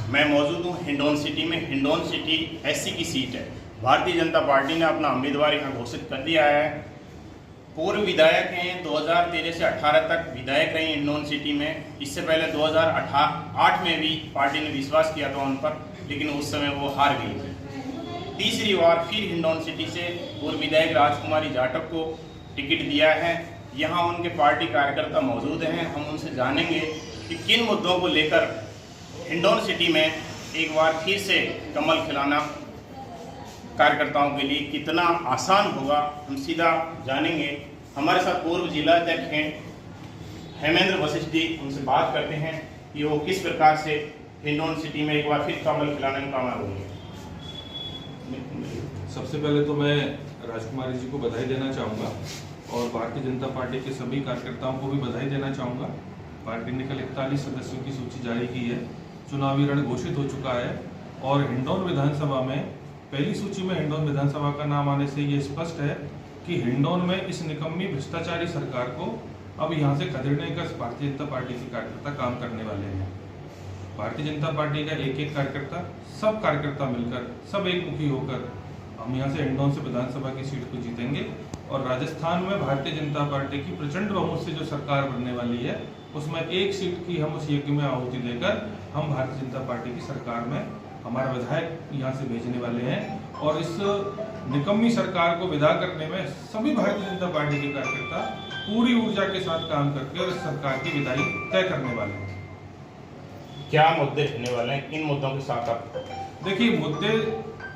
मैं मौजूद हूँ हिंडौन सिटी में। हिंडौन सिटी एससी की सीट है। भारतीय जनता पार्टी ने अपना उम्मीदवार यहाँ घोषित कर दिया है। पूर्व विधायक हैं, 2013 से 18 तक विधायक रहे हिंडौन सिटी में। इससे पहले 2008 में भी पार्टी ने विश्वास किया था उन पर, लेकिन उस समय वो हार गई थी। तीसरी बार फिर हिंडौन सिटी से पूर्व विधायक राजकुमारी जाटव को टिकट दिया है। यहाँ उनके पार्टी कार्यकर्ता मौजूद हैं। हम उनसे जानेंगे कि किन मुद्दों को लेकर हिंडौन सिटी में एक बार फिर से कमल खिलाना कार्यकर्ताओं के लिए कितना आसान होगा, हम सीधा जानेंगे। हमारे साथ पूर्व जिला अध्यक्ष हैं हेमेंद्र वशिष्ठ जी, उनसे बात करते हैं कि वो किस प्रकार से हिंडौन सिटी में एक बार फिर कमल खिलाने में कामयाब होंगे। सबसे पहले तो मैं राजकुमारी जी को बधाई देना चाहूँगा और भारतीय जनता पार्टी के सभी कार्यकर्ताओं को भी बधाई देना चाहूँगा। पार्टी ने कल 41 सदस्यों की सूची जारी की है। चुनावी रण घोषित हो चुका है और हिंडौन विधानसभा में पहली सूची में हिंडौन विधानसभा का नाम आने से ये स्पष्ट है कि हिंडौन में इस निकम्मी भ्रष्टाचारी सरकार को अब यहाँ से खदेड़ने का भारतीय जनता पार्टी के कार्यकर्ता काम करने वाले हैं। भारतीय जनता पार्टी का एक एक कार्यकर्ता, सब कार्यकर्ता मिलकर, सब एकमुखी होकर हम यहाँ से हिंडौन से विधानसभा की सीट को जीतेंगे और राजस्थान में भारतीय जनता पार्टी की प्रचंड बहुमत से जो सरकार बनने वाली है उसमें एक सीट की हम उस यज्ञ में आहुति देकर हम भारतीय जनता पार्टी की सरकार में हमारा विधायक यहाँ से भेजने वाले हैं और इस निकम्मी सरकार को विदा करने में सभी भारतीय जनता पार्टी के कार्यकर्ता पूरी ऊर्जा के साथ काम करके और इस सरकार की विदाई तय करने वाले हैं। क्या मुद्दे रहने वाले हैं, किन मुद्दों के साथ आप? देखिए, मुद्दे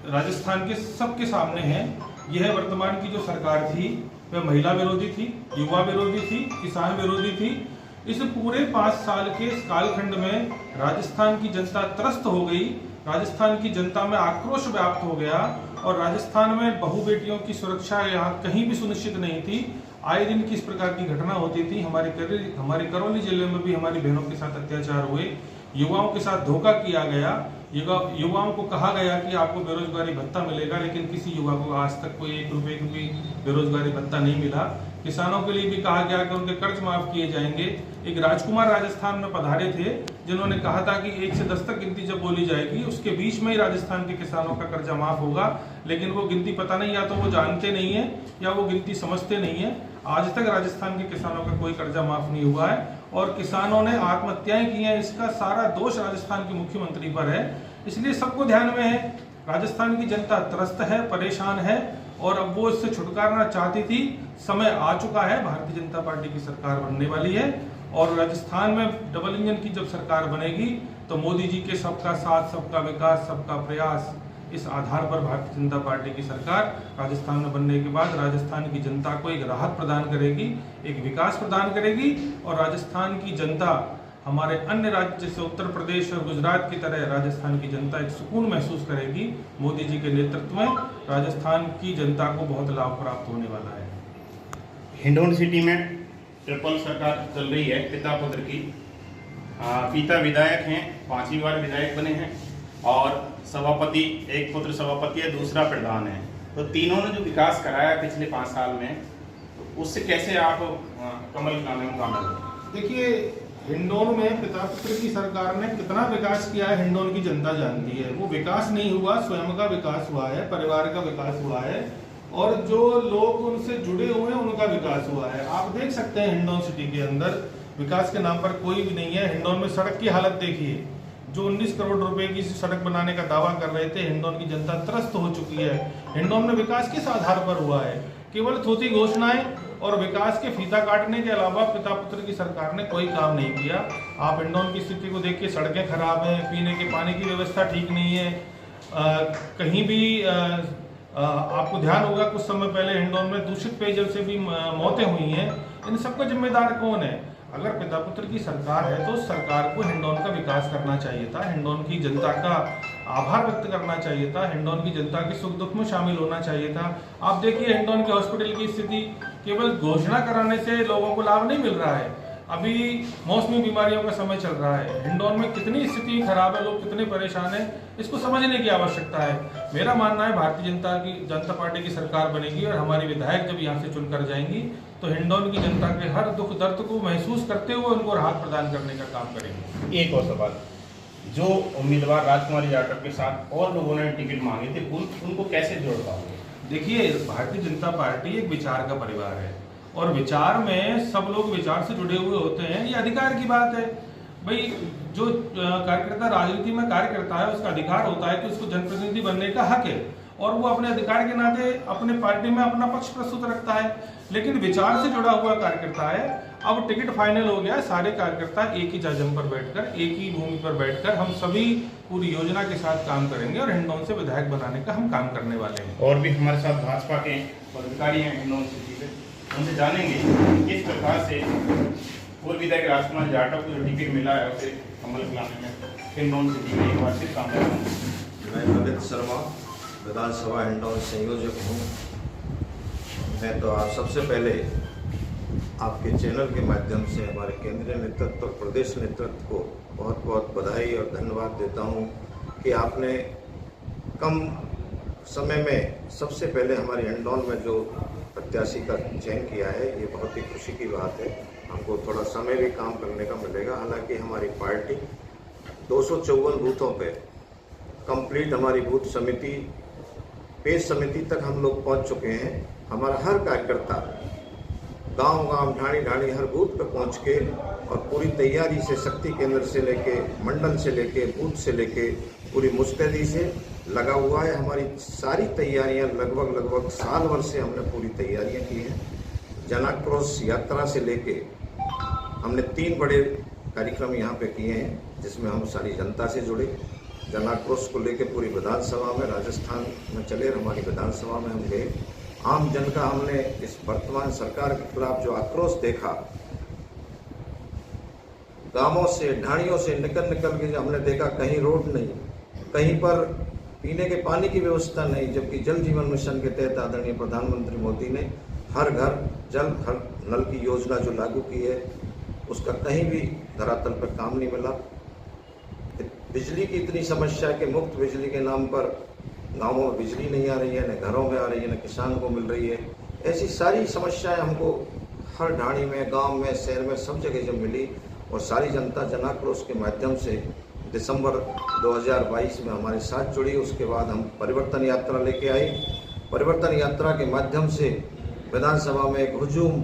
राजस्थान के सबके सामने हैं। यह वर्तमान की जो सरकार थी वह महिला विरोधी थी, युवा विरोधी थी, किसान विरोधी थी। इस पूरे 5 साल के कालखंड में राजस्थान की जनता त्रस्त हो गई। राजस्थान की जनता में आक्रोश व्याप्त हो गया और राजस्थान में बहु बेटियों की सुरक्षा यहाँ कहीं भी सुनिश्चित नहीं थी। आए दिन किस प्रकार की घटना होती थी। हमारे करौली जिले में भी हमारी बहनों के साथ अत्याचार हुए, युवाओं के साथ धोखा किया गया। युवाओं को कहा गया कि आपको बेरोजगारी भत्ता मिलेगा, लेकिन किसी युवा को आज तक कोई 1 रुपए की भी बेरोजगारी भत्ता नहीं मिला। किसानों के लिए भी कहा गया कि उनके कर्ज माफ किए जाएंगे। एक राजकुमार राजस्थान में पधारे थे जिन्होंने कहा था कि 1 से 10 तक गिनती जब बोली जाएगी उसके बीच में ही राजस्थान के किसानों का कर्जा माफ होगा, लेकिन वो गिनती पता नहीं, या तो वो जानते नहीं है या वो गिनती समझते नहीं है। आज तक राजस्थान के किसानों का कोई कर्जा माफ नहीं हुआ है और किसानों ने आत्महत्याएं की हैं। इसका सारा दोष राजस्थान के मुख्यमंत्री पर है। इसलिए सबको ध्यान में है, राजस्थान की जनता त्रस्त है, परेशान है और अब वो इससे छुटकारा चाहती थी। समय आ चुका है, भारतीय जनता पार्टी की सरकार बनने वाली है और राजस्थान में डबल इंजन की जब सरकार बनेगी तो मोदी जी के सबका साथ, सबका विकास, सबका प्रयास, इस आधार पर भारतीय जनता पार्टी की सरकार राजस्थान में बनने के बाद राजस्थान की जनता को एक राहत प्रदान करेगी, एक विकास प्रदान करेगी और राजस्थान की जनता हमारे अन्य राज्य जैसे उत्तर प्रदेश और गुजरात की तरह राजस्थान की जनता एक सुकून महसूस करेगी। मोदी जी के नेतृत्व में राजस्थान की जनता को बहुत लाभ प्राप्त होने वाला है। हिंडौन सिटी में ट्रिपल सरकार चल रही है पिता पुत्र की। पिता विधायक हैं, 5वीं बार विधायक बने हैं और सभापति, एक पुत्र सभापति है, दूसरा प्रधान है। तो तीनों ने जो विकास कराया पिछले 5 साल में, तो उससे कैसे आप कमल खिलाने में कामयाब हुए? देखिए, हिंडौन में पिता पुत्र की सरकार ने कितना विकास किया है हिंडौन की जनता जानती है। वो विकास नहीं हुआ, स्वयं का विकास हुआ है, परिवार का विकास हुआ है और जो लोग उनसे जुड़े हुए हैं उनका विकास हुआ है। आप देख सकते हैं हिंडौन सिटी के अंदर विकास के नाम पर कोई भी नहीं है। हिंडौन में सड़क की हालत देखिए, जो 19 करोड़ रुपए की सड़क बनाने का दावा कर रहे थे, हिंडौन की जनता त्रस्त हो चुकी है। हिंडौन में विकास किस आधार पर हुआ है? केवल थोथी घोषणाएं और विकास के फीता काटने के अलावा पिता पुत्र की सरकार ने कोई काम नहीं किया। आप हिंडौन की स्थिति को देखिए, सड़कें खराब हैं, पीने के पानी की व्यवस्था ठीक नहीं है। कहीं भी आपको ध्यान होगा कुछ समय पहले हिंडौन में दूषित पेयजल से भी मौतें हुई हैं। इन सबका जिम्मेदार कौन है? अगर पिता पुत्र की सरकार है तो सरकार को हिंडौन का विकास करना चाहिए था, हिंडौन की जनता का आभार व्यक्त करना चाहिए था, हिंडौन की जनता के सुख दुख में शामिल होना चाहिए था। आप देखिए हिंडौन के हॉस्पिटल की स्थिति, केवल घोषणा कराने से लोगों को लाभ नहीं मिल रहा है। अभी मौसमी बीमारियों का समय चल रहा है, हिंडौन में कितनी स्थिति खराब है, लोग कितने परेशान हैं, इसको समझने की आवश्यकता है। मेरा मानना है भारतीय जनता पार्टी की सरकार बनेगी और हमारी विधायक जब यहाँ से चुनकर जाएंगी तो हिंडौन की जनता के हर दुख दर्द को महसूस करते हुए उनको राहत प्रदान करने का काम करेंगे। एक और सवाल, जो उम्मीदवार राजकुमारी जाटव के साथ और लोगों ने टिकट मांगे थे उनको कैसे जोड़ पाओगे? देखिए, भारतीय जनता पार्टी एक विचार का परिवार है और विचार में सब लोग विचार से जुड़े हुए होते हैं, ये अधिकार की बात है। भाई जो कार्यकर्ता राजनीति में कार्य करता है उसका अधिकार होता है कि उसको जनप्रतिनिधि बनने का हक है और वो अपने अधिकार के नाते अपने पार्टी में अपना पक्ष प्रस्तुत रखता है, लेकिन विचार से जुड़ा हुआ कार्यकर्ता है। अब टिकट फाइनल हो गया, सारे कार्यकर्ता एक ही जगह पर बैठकर, एक ही भूमि पर बैठकर हम सभी पूरी योजना के साथ काम करेंगे और हिंडौन से विधायक बनाने का हम काम करने वाले हैं। और भी हमारे साथ भाजपा के पदाधिकारी हैं हिंडौन सिटी से, उनसे जानेंगे किस प्रकार से पूर्व विधायक राजकुमार जाटव को जो टिकट मिला है उसे अमल कराने में हिंडौन सिटी में एक बार फिर काम करेंगे। मैं ललित शर्मा विधानसभा हिंडौन संयोजक हूँ। मैं तो आप सबसे पहले आपके चैनल के माध्यम से हमारे केंद्रीय नेतृत्व और प्रदेश नेतृत्व को बहुत बहुत बधाई और धन्यवाद देता हूँ कि आपने कम समय में सबसे पहले हमारे हिंडौन में जो प्रत्याशी का चयन किया है, ये बहुत ही खुशी की बात है। हमको थोड़ा समय भी काम करने का मिलेगा। हालांकि हमारी पार्टी 254 बूथों पे कंप्लीट हमारी बूथ समिति, पेज समिति तक हम लोग पहुंच चुके हैं। हमारा हर कार्यकर्ता गांव-गांव, ढाणी-ढाणी हर बूथ पे पहुंच के और पूरी तैयारी से शक्ति केंद्र से लेके, मंडल से लेके, बूथ से लेके पूरी मुस्तैदी से लगा हुआ है। हमारी सारी तैयारियां लगभग साल भर से हमने पूरी तैयारियां की हैं। जनाक्रोश यात्रा से लेके हमने 3 बड़े कार्यक्रम यहाँ पे किए हैं, जिसमें हम सारी जनता से जुड़े। जनाक्रोश को लेके पूरी विधानसभा में, राजस्थान में चले, हमारी विधानसभा में हम गए। आम जन का हमने इस वर्तमान सरकार के खिलाफ जो आक्रोश देखा, गांवों से, ढाणियों से निकल के जो हमने देखा, कहीं रोड नहीं, कहीं पर पीने के पानी की व्यवस्था नहीं, जबकि जल जीवन मिशन के तहत आदरणीय प्रधानमंत्री मोदी ने हर घर जल, हर नल की योजना जो लागू की है, उसका कहीं भी धरातल पर काम नहीं मिला। बिजली की इतनी समस्या है कि मुफ्त बिजली के नाम पर गांवों में बिजली नहीं आ रही है, न घरों में आ रही है, न किसान को मिल रही है। ऐसी सारी समस्याएं हमको हर ढाणी में, गांव में, शहर में, सब जगह जब मिली और सारी जनता जनाक्रोश के माध्यम से दिसंबर 2022 में हमारे साथ जुड़ी। उसके बाद हम परिवर्तन यात्रा लेके आई। परिवर्तन यात्रा के माध्यम से विधानसभा में एक हुजूम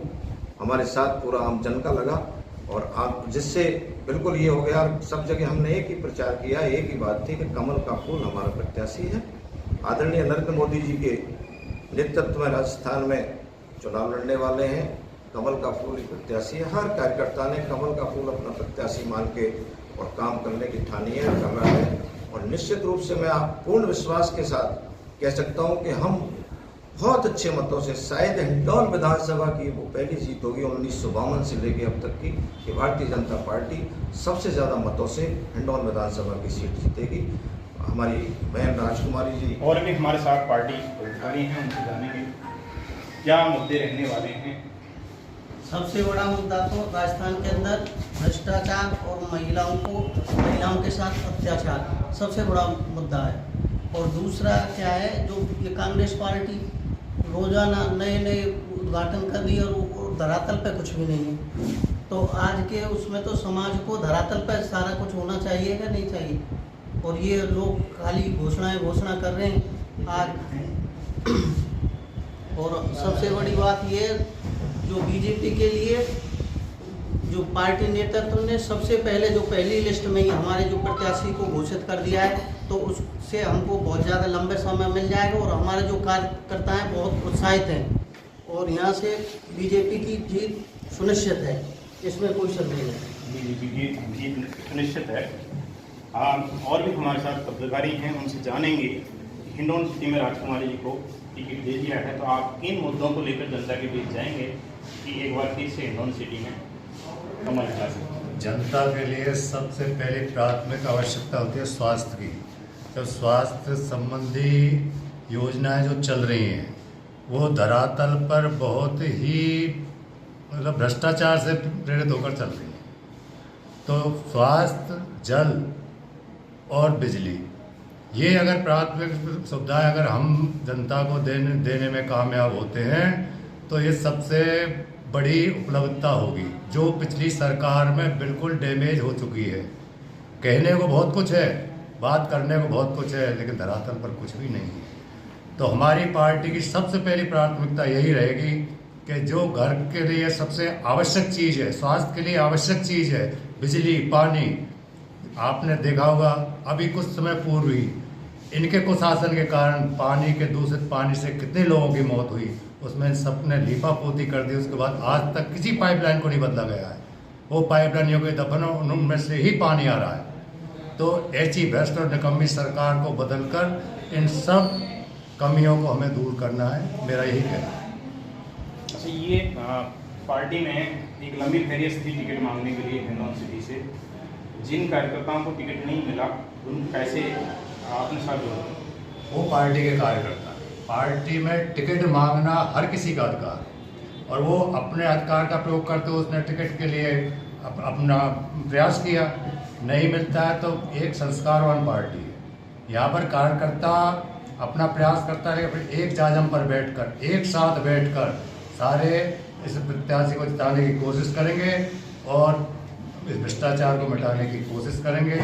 हमारे साथ पूरा आम जन का लगा और आप जिससे बिल्कुल ये हो गया, सब जगह हमने एक ही प्रचार किया, एक ही बात थी कि कमल का फूल हमारा प्रत्याशी है। आदरणीय नरेंद्र मोदी जी के नेतृत्व में राजस्थान में चुनाव लड़ने वाले हैं। कमल का फूल ही प्रत्याशी है। हर कार्यकर्ता ने कमल का फूल अपना प्रत्याशी मान के और काम करने की ठानी है, कर रहा है। और निश्चित रूप से मैं आप पूर्ण विश्वास के साथ कह सकता हूं कि हम बहुत अच्छे मतों से, शायद हिंडौन विधानसभा की वो पहली जीत होगी 1952 से लेके अब तक की, कि भारतीय जनता पार्टी सबसे ज़्यादा मतों से हिंडौन विधानसभा की सीट जीतेगी। हमारी बहन राजकुमारी जी और भी हमारे साथ पार्टी पदाधिकारी हैं, उनसे जानेंगे क्या मुद्दे रहने वाले हैं। सबसे बड़ा मुद्दा तो राजस्थान के अंदर भ्रष्टाचार और महिलाओं के साथ अत्याचार सबसे बड़ा मुद्दा है। और दूसरा क्या है, जो ये कांग्रेस पार्टी रोजाना नए उद्घाटन कर रही है और धरातल पे कुछ भी नहीं है। तो आज के उसमें तो समाज को धरातल पे सारा कुछ होना चाहिए या नहीं चाहिए, और ये लोग खाली घोषणा कर रहे हैं आज। और सबसे बड़ी बात ये, जो बीजेपी के लिए जो पार्टी नेतृत्व ने सबसे पहले जो पहली लिस्ट में ही हमारे जो प्रत्याशी को घोषित कर दिया है, तो उससे हमको बहुत ज़्यादा लंबे समय मिल जाएगा और हमारे जो कार्यकर्ता हैं बहुत उत्साहित हैं और यहाँ से बीजेपी की जीत सुनिश्चित है, इसमें कोई शक नहीं है। बीजेपी की जीत सुनिश्चित है। और भी हमारे साथ पत्रकारी हैं, उनसे जानेंगे हिंडौन सिटी में राजकुमारी जी को टिकट दे दिया है, तो आप किन मुद्दों को लेकर जनता के बीच जाएंगे कि एक बार फिर से हिंडौन सिटी में कमल खा सके। जनता के लिए सबसे पहली प्राथमिक आवश्यकता होती है स्वास्थ्य की। जब स्वास्थ्य संबंधी योजनाएं जो चल रही हैं वो धरातल पर बहुत ही मतलब भ्रष्टाचार से प्रेरित होकर चल रही हैं, तो स्वास्थ्य, जल और बिजली, ये अगर प्राथमिक सुविधाएं अगर हम जनता को देने में कामयाब होते हैं तो ये सबसे बड़ी उपलब्धता होगी, जो पिछली सरकार में बिल्कुल डैमेज हो चुकी है। कहने को बहुत कुछ है, बात करने को बहुत कुछ है, लेकिन धरातल पर कुछ भी नहीं है। तो हमारी पार्टी की सबसे पहली प्राथमिकता यही रहेगी कि जो घर के लिए सबसे आवश्यक चीज़ है, स्वास्थ्य के लिए आवश्यक चीज़ है, बिजली, पानी, आपने देखा होगा अभी कुछ समय पूर्व ही इनके कुशासन के कारण पानी के दूषित पानी से कितने लोगों की मौत हुई, उसमें सबने लीपापोती कर दी। उसके बाद आज तक किसी पाइपलाइन को नहीं बदला गया है, वो पाइपलाइनों के दफनों उनमें से ही पानी आ रहा है। तो ऐसी भ्रष्ट और निकम्मी सरकार को बदलकर इन सब कमियों को हमें दूर करना है, मेरा यही कहना है। अच्छा, ये पार्टी में एक लंबी फहरिस्त थी टिकट मांगने के लिए हिंडौन सिटी से, जिन कार्यकर्ताओं को टिकट नहीं मिला उन कैसे आपने साथ जोड़ा? वो पार्टी के कार्यकर्ता, पार्टी में टिकट मांगना हर किसी का अधिकार, और वो अपने अधिकार का प्रयोग करते हुए उसने टिकट के लिए अपना प्रयास किया, नहीं मिलता है तो एक संस्कारवान पार्टी है। यहाँ पर कार्यकर्ता अपना प्रयास करता है, फिर एक जाजम पर बैठकर, एक साथ बैठकर सारे इस प्रत्याशी को जिताने की कोशिश करेंगे और इस भ्रष्टाचार को मिटाने की कोशिश करेंगे।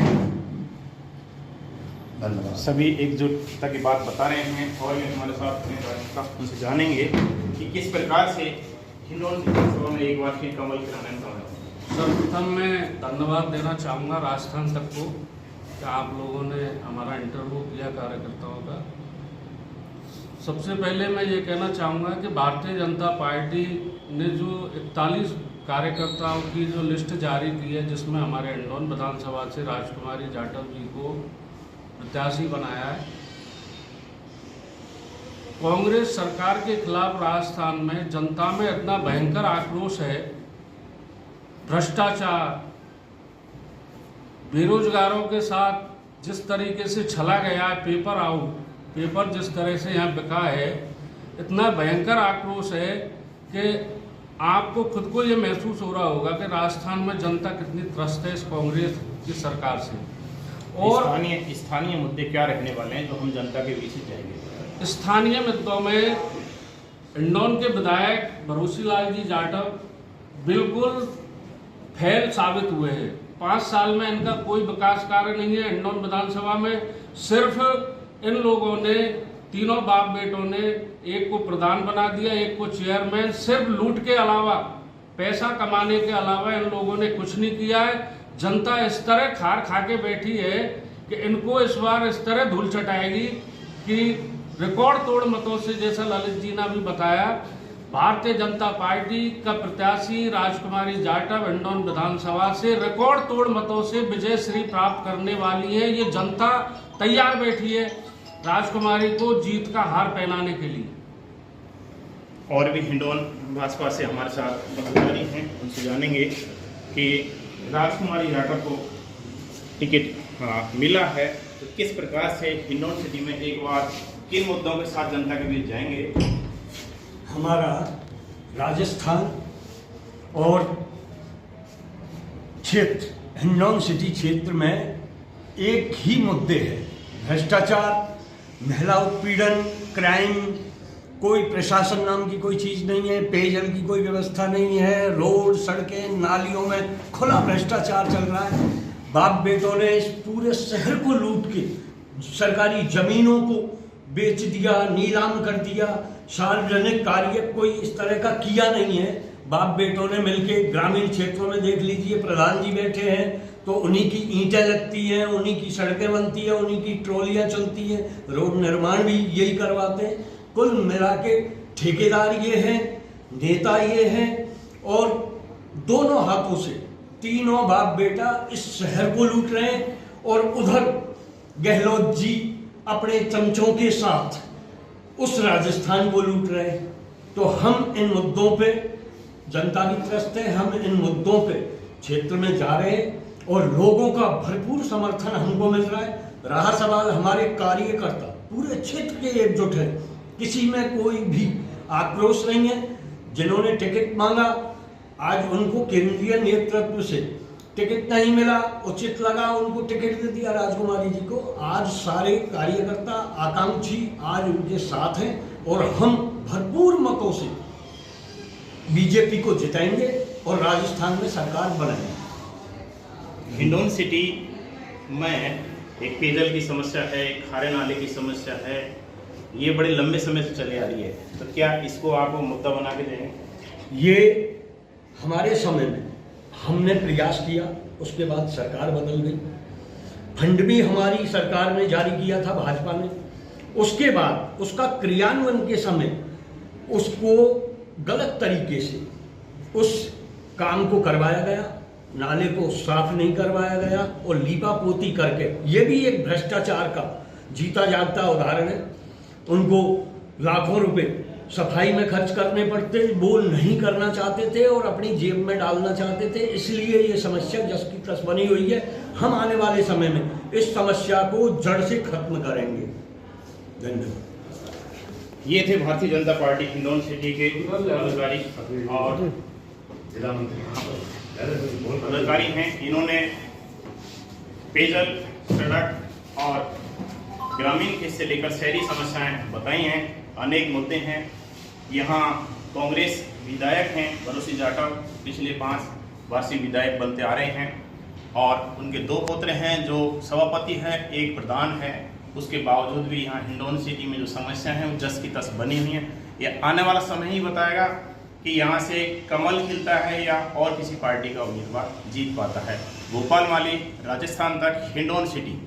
धन्यवाद। सभी एकजुटता की बात बता रहे हैं और ये हमारे साथ उनसे जानेंगे कि किस प्रकार से हिंडौन विधानसभा में एक बार फिर कमल खिलाने का। सर्वप्रथम मैं धन्यवाद देना चाहूँगा राजस्थान तक को कि आप लोगों ने हमारा इंटरव्यू किया कार्यकर्ताओं का। सबसे पहले मैं ये कहना चाहूँगा कि भारतीय जनता पार्टी ने जो 41 कार्यकर्ताओं की जो लिस्ट जारी की है, जिसमें हमारे हिंडौन विधानसभा से राजकुमारी जाटव जी को प्रत्याशी बनाया है। कांग्रेस सरकार के खिलाफ राजस्थान में जनता में इतना भयंकर आक्रोश है, भ्रष्टाचार, बेरोजगारों के साथ जिस तरीके से छला गया है, पेपर आउट, पेपर जिस तरह से यहाँ बिका है, इतना भयंकर आक्रोश है कि आपको खुद को ये महसूस हो रहा होगा कि राजस्थान में जनता कितनी त्रस्त है इस कांग्रेस की सरकार से। और स्थानीय मुद्दे क्या रखने वाले हैं जो हम जनता के बीच जाएंगे? स्थानीय मुद्दों में हिंडौन के विधायक भरोसीलाल जी जाटव बिल्कुल फेल साबित हुए हैं। 5 साल में इनका कोई विकास कार्य नहीं है। हिंडौन विधानसभा में सिर्फ इन लोगों ने, तीनों बाप बेटों ने, एक को प्रधान बना दिया, एक को चेयरमैन, सिर्फ लूट के अलावा, पैसा कमाने के अलावा इन लोगों ने कुछ नहीं किया है। जनता इस तरह खार खा के बैठी है कि इनको इस बार इस तरह धूल चटाएगी कि रिकॉर्ड तोड़ मतों से, जैसा ललित जी ने भी बताया, भारतीय जनता पार्टी का प्रत्याशी राजकुमारी जाटव हिंडौन विधानसभा से रिकॉर्ड तोड़ मतों से विजय श्री प्राप्त करने वाली है। ये जनता तैयार बैठी है राजकुमारी को जीत का हार पहनाने के लिए। और भी हिंडौन भाजपा से हमारे साथ पदाधिकारी हैं, उनसे जानेंगे कि राजकुमारी जाटव को टिकट मिला है तो किस प्रकार से हिंडौन सिटी में एक बार किन मुद्दों के साथ जनता के बीच जाएंगे। हमारा राजस्थान और क्षेत्र हिंडौन सिटी क्षेत्र में एक ही मुद्दे हैं, भ्रष्टाचार, महिला उत्पीड़न, क्राइम, कोई प्रशासन नाम की कोई चीज़ नहीं है, पेयजल की कोई व्यवस्था नहीं है, रोड, सड़कें, नालियों में खुला भ्रष्टाचार चल रहा है। बाप बेटों ने इस पूरे शहर को लूट के सरकारी जमीनों को बेच दिया, नीलाम कर दिया। सार्वजनिक कार्य कोई इस तरह का किया नहीं है। बाप बेटों ने मिलके ग्रामीण क्षेत्रों में देख लीजिए, प्रधान जी बैठे हैं तो उन्हीं की ईंटें लगती हैं, उन्हीं की सड़कें बनती हैं, उन्हीं की ट्रॉलियां चलती हैं, रोड निर्माण भी यही करवाते हैं। कुल मिला के ठेकेदार ये हैं, नेता ये हैं, और दोनों हाथों से तीनों बाप बेटा इस शहर को लूट रहे हैं। और उधर गहलोत जी अपने चमचों के साथ उस राजस्थान को लूट रहे हैं। तो हम इन मुद्दों पे, जनता भी त्रस्त है, हम इन मुद्दों पे क्षेत्र में जा रहे हैं और लोगों का भरपूर समर्थन हमको मिल रहा है। रहा सवाल हमारे कार्यकर्ता पूरे क्षेत्र के एकजुट है, किसी में कोई भी आक्रोश नहीं है। जिन्होंने टिकट मांगा आज उनको केंद्रीय नेतृत्व से टिकट नहीं मिला, उचित लगा उनको टिकट दे दिया राजकुमारी जी को। आज सारे कार्यकर्ता आकांक्षी आज उनके साथ हैं और हम भरपूर मतों से बीजेपी को जिताएंगे और राजस्थान में सरकार बनाएंगे। हिंडौन सिटी मैं एक पेयजल की समस्या है, एक खारे नाले की समस्या है, ये बड़े लंबे समय से चली आ रही है, तो क्या इसको आप मुद्दा बना के देंगे? ये हमारे समय में हमने प्रयास किया, उसके बाद सरकार बदल गई, फंड भी हमारी सरकार ने जारी किया था भाजपा ने, उसके बाद उसका क्रियान्वयन के समय उसको गलत तरीके से उस काम को करवाया गया, नाले को साफ नहीं करवाया गया और लीपापोती करके, ये भी एक भ्रष्टाचार का जीता जागता उदाहरण है। उनको लाखों रुपए सफाई में खर्च करने पड़ते, वो नहीं करना चाहते थे और अपनी जेब में डालना चाहते थे, इसलिए ये समस्या जस की तस बनी हुई है। हम आने वाले समय में इस समस्या को जड़ से खत्म करेंगे। धन्यवाद। ये थे भारतीय जनता पार्टी हिंडौन सिटी के पदाधिकारी और जिला मंत्री पदाधिकारी हैं। इन्होंने पेयजल, सड़क और ग्रामीण हिस्से लेकर शहरी समस्याएं बताई हैं। अनेक मुद्दे हैं। यहाँ कांग्रेस विधायक हैं भरोसी जाटव, पिछले 5 वार्षिक विधायक बनते आ रहे हैं और उनके 2 पुत्र हैं जो सभापति हैं, एक प्रधान है। उसके बावजूद भी यहाँ हिंडौन सिटी में जो समस्या है वो जस की तस बनी हुई है। ये आने वाला समय ही बताएगा कि यहाँ से कमल खिलता है या और किसी पार्टी का उम्मीदवार जीत पाता है। गोपाल माली, राजस्थान तक, हिंडौन सिटी।